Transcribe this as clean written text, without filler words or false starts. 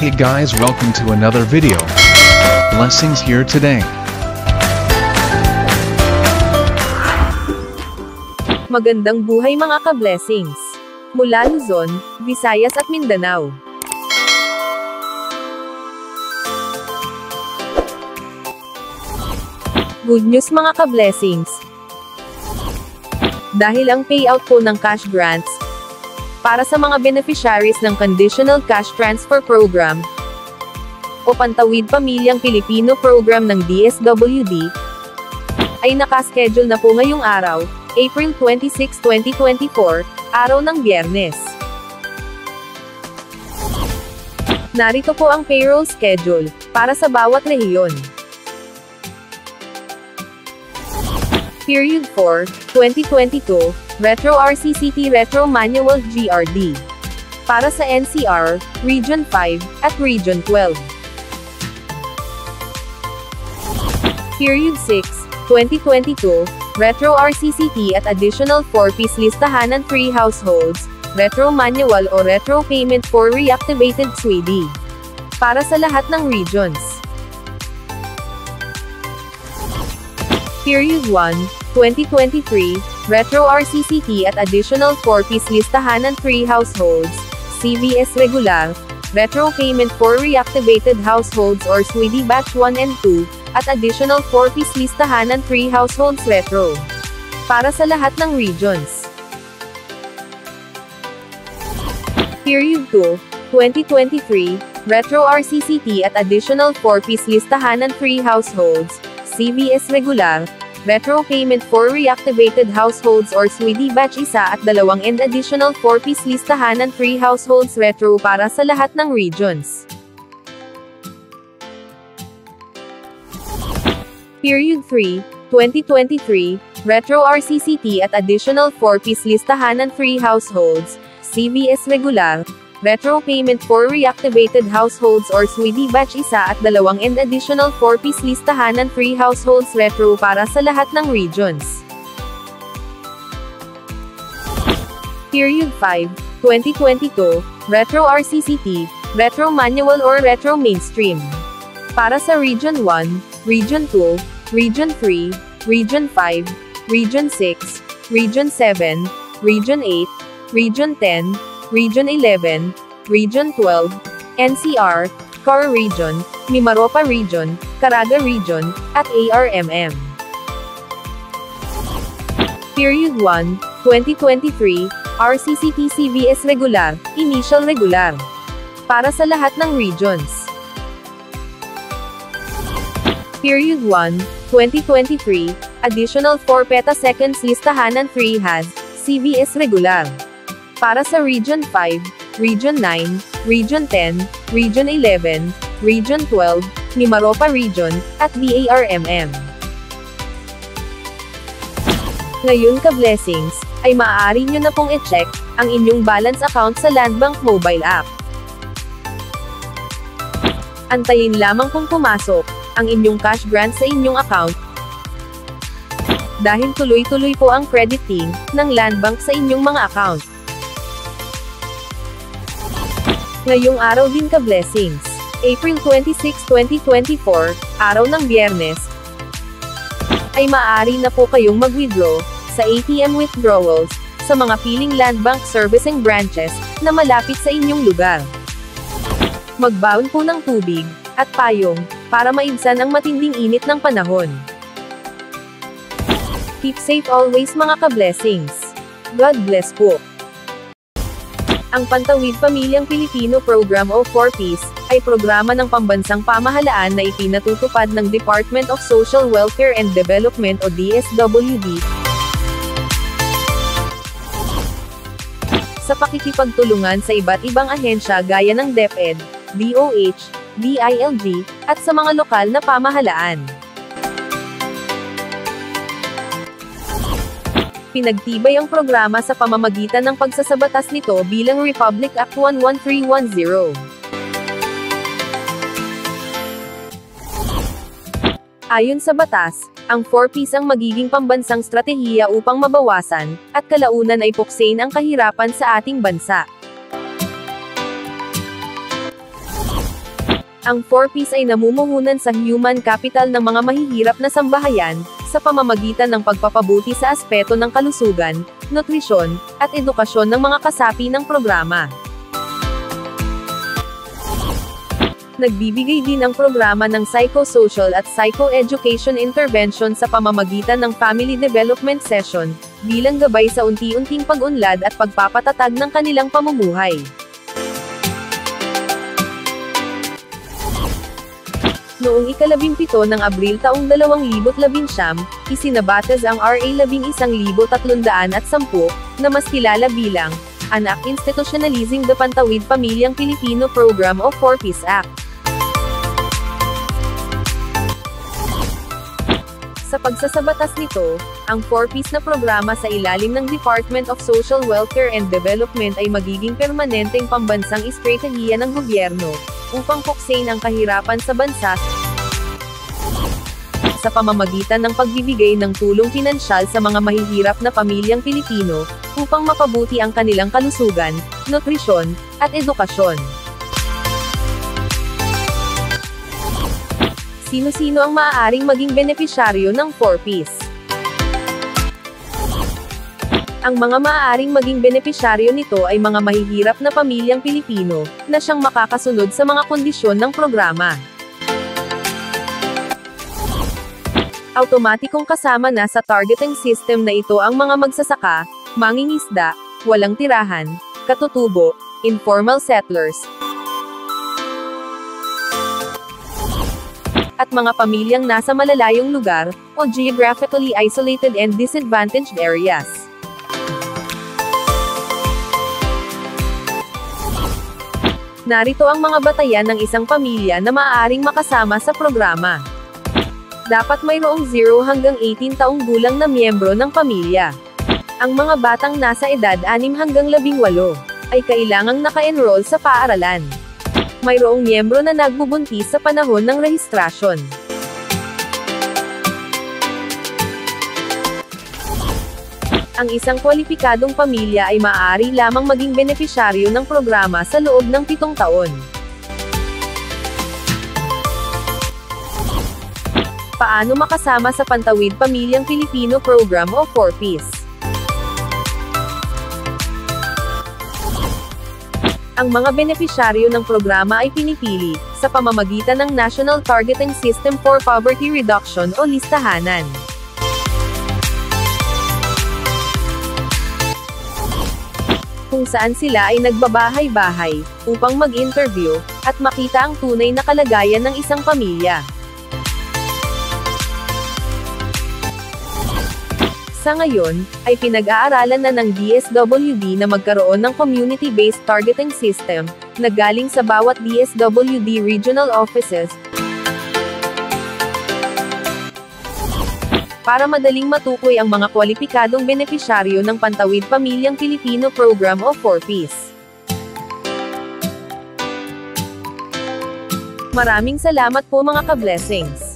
Hey guys, welcome to another video. Blessings here today. Magandang buhay mga ka-blessings. Mula Luzon, Visayas at Mindanao. Good news mga ka-blessings. Dahil ang payout po ng cash grants para sa mga beneficiaries ng Conditional Cash Transfer Program o Pantawid Pamilyang Pilipino Program ng DSWD ay nakaschedule na po ngayong araw, April 26, 2024, araw ng Biyernes. Narito po ang payroll schedule para sa bawat rehiyon. Period 4, 2022, Retro RCCT Retro Manual GRD. Para sa NCR, Region 5, at Region 12. Period 6, 2022, Retro RCCT at additional 4-piece listahan ng 3 households, Retro Manual o Retro Payment for Reactivated SWIDI. Para sa lahat ng regions. Period 1, 2023, Retro RCCT at additional 4-piece listahan ng 3 households, CVS Regular, Retro Payment for Reactivated Households or SWIDI Batch 1 and 2, at additional 4-piece listahan ng 3 households Retro. Para sa lahat ng regions. Period 2, 2023, Retro RCCT at additional 4-piece listahan ng 3 households, CVS Regular, Retro Payment for Reactivated Households or SWIDI Batch 1 at 2 and additional 4-piece listahan ng 3 households Retro para sa lahat ng regions. Period 3, 2023, Retro RCCT at additional 4-piece listahan ng 3 households, CVS Regular, Retro Payment for Reactivated Households or SWIDI Batch 1 at 2 and additional 4-piece listahan ng 3 households Retro para sa lahat ng regions. Period 5, 2022, Retro RCCT, Retro Manual or Retro Mainstream. Para sa Region 1, Region 2, Region 3, Region 5, Region 6, Region 7, Region 8, Region 10, Region 11, Region 12, NCR, CAR Region, Mimaropa Region, Caraga Region, at ARMM. Period 1, 2023, RCCT CVS Regular, Initial Regular. Para sa lahat ng regions. Period 1, 2023, additional 4 petaseconds listahan ng 3 HAS, CVS Regular. Para sa Region 5, Region 9, Region 10, Region 11, Region 12, Mimaropa Region, at BARMM. Ngayon ka-blessings, ay maaari nyo na pong i-check ang inyong balance account sa Landbank mobile app. Antayin lamang kung pumasok ang inyong cash grant sa inyong account dahil tuloy-tuloy po ang crediting ng Landbank sa inyong mga account. Ngayong araw din ka-blessings, April 26, 2024, araw ng Biyernes, ay maaari na po kayong mag-withdraw sa ATM withdrawals sa mga piling Landbank servicing branches na malapit sa inyong lugar. Magbaon po ng tubig at payong para maibsan ang matinding init ng panahon. Keep safe always mga ka-blessings. God bless po. Ang Pantawid Pamilyang Pilipino Program o 4-piece, ay programa ng pambansang pamahalaan na ipinatutupad ng Department of Social Welfare and Development o DSWD, sa pakikipagtulungan sa iba't ibang ahensya gaya ng DepEd, DOH, DILG, at sa mga lokal na pamahalaan. Pinagtibay ang programa sa pamamagitan ng pagsasabatas nito bilang Republic Act 11310. Ayon sa batas, ang 4-piece ang magiging pambansang stratehiya upang mabawasan, at kalaunan ay puksain ang kahirapan sa ating bansa. Ang 4Ps ay namumuhunan sa human capital ng mga mahihirap na sambahayan, sa pamamagitan ng pagpapabuti sa aspeto ng kalusugan, nutrisyon, at edukasyon ng mga kasapi ng programa. Nagbibigay din ang programa ng psychosocial at psychoeducation intervention sa pamamagitan ng family development session, bilang gabay sa unti-unting pag-unlad at pagpapatatag ng kanilang pamumuhay. Noong ika-17 ng Abril taong 2019, isinabatas ang RA 11,310 na mas kilala bilang Anak Institutionalizing the Pantawid Pamilyang Pilipino Program o 4Ps Act. Sa pagsasabatas nito, ang 4Ps na programa sa ilalim ng Department of Social Welfare and Development ay magiging permanenteng pambansang estratehiya ng gobyerno, upang puksain ang kahirapan sa bansa, sa pamamagitan ng pagbibigay ng tulong pinansyal sa mga mahihirap na pamilyang Pilipino, upang mapabuti ang kanilang kalusugan, nutrisyon, at edukasyon. Sino-sino ang maaaring maging benepisyaryo ng 4Ps? Ang mga maaaring maging benepisyaryo nito ay mga mahihirap na pamilyang Pilipino, na siyang makakasunod sa mga kondisyon ng programa. Automatikong kasama na sa targeting system na ito ang mga magsasaka, mangingisda, walang tirahan, katutubo, informal settlers, at mga pamilyang nasa malalayong lugar, o geographically isolated and disadvantaged areas. Narito ang mga batayan ng isang pamilya na maaaring makasama sa programa. Dapat mayroong 0 hanggang 18 taong gulang na miyembro ng pamilya. Ang mga batang nasa edad 6 hanggang 18 ay kailangang naka-enroll sa paaralan. Mayroong miyembro na nagbubuntis sa panahon ng rehistrasyon. Ang isang kwalipikadong pamilya ay maaari lamang maging benepisyaryo ng programa sa loob ng 7 taon. Paano makasama sa Pantawid Pamilyang Pilipino Program o 4Ps? Ang mga benepisyaryo ng programa ay pinipili, sa pamamagitan ng National Targeting System for Poverty Reduction o listahanan. Kung saan sila ay nagbabahay-bahay, upang mag-interview, at makita ang tunay na kalagayan ng isang pamilya. Sa ngayon, ay pinag-aaralan na ng DSWD na magkaroon ng community-based targeting system, na galing sa bawat DSWD regional offices, para madaling matukoy ang mga kwalipikadong benepisyaryo ng Pantawid Pamilyang Pilipino Program o 4Ps. Maraming salamat po mga ka-blessings.